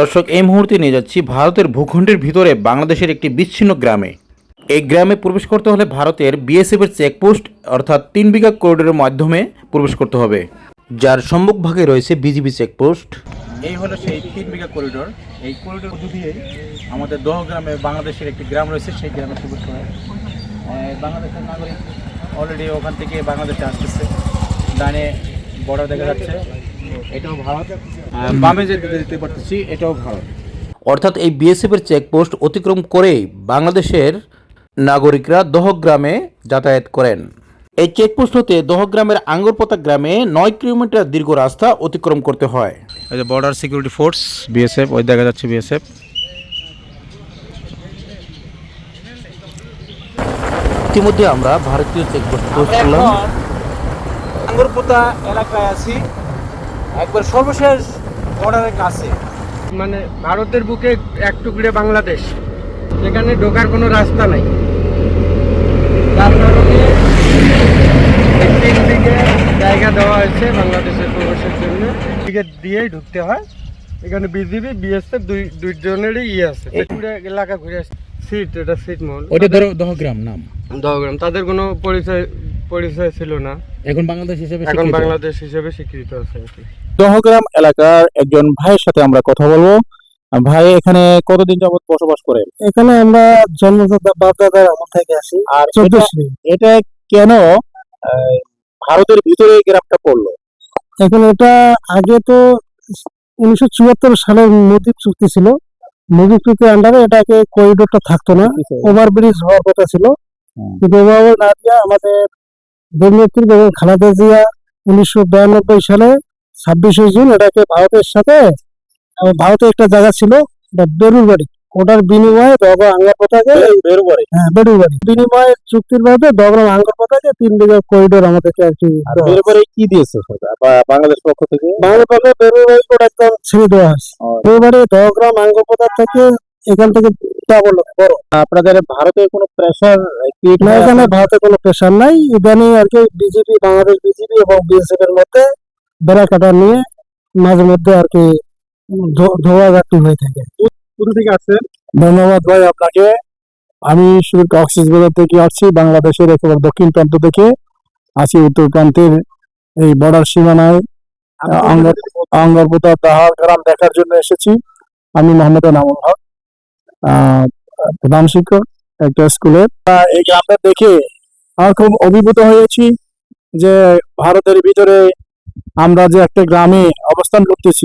দর্শক, এই মুহূর্তে নিয়ে যাচ্ছি ভারতের ভূখণ্ডের ভিতরে বাংলাদেশের একটি বিচ্ছিন্ন গ্রামে। এই গ্রামে প্রবেশ করতে হলে ভারতের বিএসএফ এর চেকপোস্ট অর্থাৎ 3 বিঘা করিডোরের মাধ্যমে প্রবেশ করতে হবে, যার সম্মুখভাগে রয়েছে বিজিবি চেকপোস্ট। এই হলো সেই 3 বিঘা করিডোর। এই করিডোর দিয়ে আমাদের দহগ্রামে বাংলাদেশের একটি গ্রাম রয়েছে, সেই গ্রামে প্রবেশ করে বাংলাদেশের নাগরিক অলরেডি ওখান থেকে বাংলাদেশে আসতেছে। ডানে বর্ডার দেখা যাচ্ছে, এটাও ভারত। বামে যেতে দেখতে পাচ্ছি, এটাও ভারত। অর্থাৎ এই বিএসএফ এর চেকপোস্ট অতিক্রম করেই বাংলাদেশের নাগরিকরা দহগ্রামে যাতায়াত করেন। এই চেকপোস্ট হতে দহগ্রামের আঙ্গরপোতা গ্রামে 9 কিলোমিটার দীর্ঘ রাস্তা অতিক্রম করতে হয়। এই যে বর্ডার সিকিউরিটি ফোর্স বিএসএফ, ওই দেখা যাচ্ছে বিএসএফ। ইতিমধ্যে আমরা ভারতীয় চেকপোস্ট ক্রস করলাম। আঙ্গরপোতা এলাকায় আছি, একবার সর্বশেষ বর্ডারের কাছে। মানে ভারতের বুকে এক টুকরে বাংলাদেশ, যেখানে ঢোকার কোনো রাস্তা নাই। তার কারণে দিকে জায়গা দেওয়া হয়েছে বাংলাদেশের প্রবেশের জন্য। টিকিট দিয়েই ঢুকতে হয়। এখানে বিজিবি বিএসএফ দুইজনেরই আছে। পুরো এলাকা ঘুরে আসছে। এটা সিট মহল, ওটা দহগ্রাম নাম। দহগ্রাম তাদের কোনো পরিচয় ছিল না, এখন বাংলাদেশ হিসেবে এখন বাংলাদেশ হিসেবে স্বীকৃত আছে। দহগ্রাম এলাকার একজন ভাইয়ের সাথে আমরা কথা বলবো। ভাই, এখানে কতদিন যাবত বসবাস করেন? এখানে আমরা জন্মদাতা বাপদাদার আমল থেকে আসি। আর 14 এটা কেন ভারতের ভিতরে এই গ্রামটা পড়লো? এখন এটা আগে তো 1974 সালের মুদ্রিক চুক্তি ছিল। মুদ্রিক চুক্তির আন্ডারে এটাকে করিডোরটা থাকতো না, ওভারব্রিজ হওয়ার কথা ছিল। কিন্তু ওভারব্রিজ না দিয়ে আমাদের দেশনেত্রী বেগম খালেদা জিয়া 1992 সালে 26শে জুন এটাকে ভারতের সাথে, ভারতে একটা জায়গা ছিল বেরুর বাড়ি, ওটার বিনিময়ে দহগ্রাম আঙ্গরপোতাকে, বেরুবাড়ি বিনিময়ে চুক্তির ভাবে দহগ্রাম আঙ্গরপোতাকে 3 বিঘা করিডোর আমাদেরকে আর কি বেরুবাড়ি কি দিয়েছে বাংলাদেশ পক্ষ থেকে? বাংলাদেশ পক্ষে বেরুবাড়ি ওটা একদম ছেড়ে দেওয়া হয়েছে। বেরুবাড়ি দহগ্রাম আঙ্গরপোতা থেকে এখান থেকে বড়। আপনাদের ভারতে কোনো প্রেসার না, এখানে ভারতে কোনো প্রেশার নাই। ইদানিং আর কি বিজেপি, বাংলাদেশ বিজেপি এবং বিএসএফ এর মধ্যে বেড়া কাটা নিয়ে মাঝে মধ্যে আর কি ধোয়াঘাটি হয়ে থাকে। কোথা থেকে আসছেন? ধন্যবাদ ভাই আপনাকে। আমি শুধু কক্সবাজার থেকে আসছি, বাংলাদেশের একেবারে দক্ষিণ প্রান্ত থেকে আসি, উত্তর প্রান্তের এই বর্ডার সীমানায় আঙ্গরপোতা দাহার গ্রাম দেখার জন্য এসেছি। আমি মোহাম্মদ এনামুল হক, প্রধান শিক্ষক একটা স্কুলের। এই গ্রামটা দেখে আমার খুব অভিভূত হয়েছি যে ভারতের ভিতরে আমরা যে একটা গ্রামে অবস্থান করতেছি।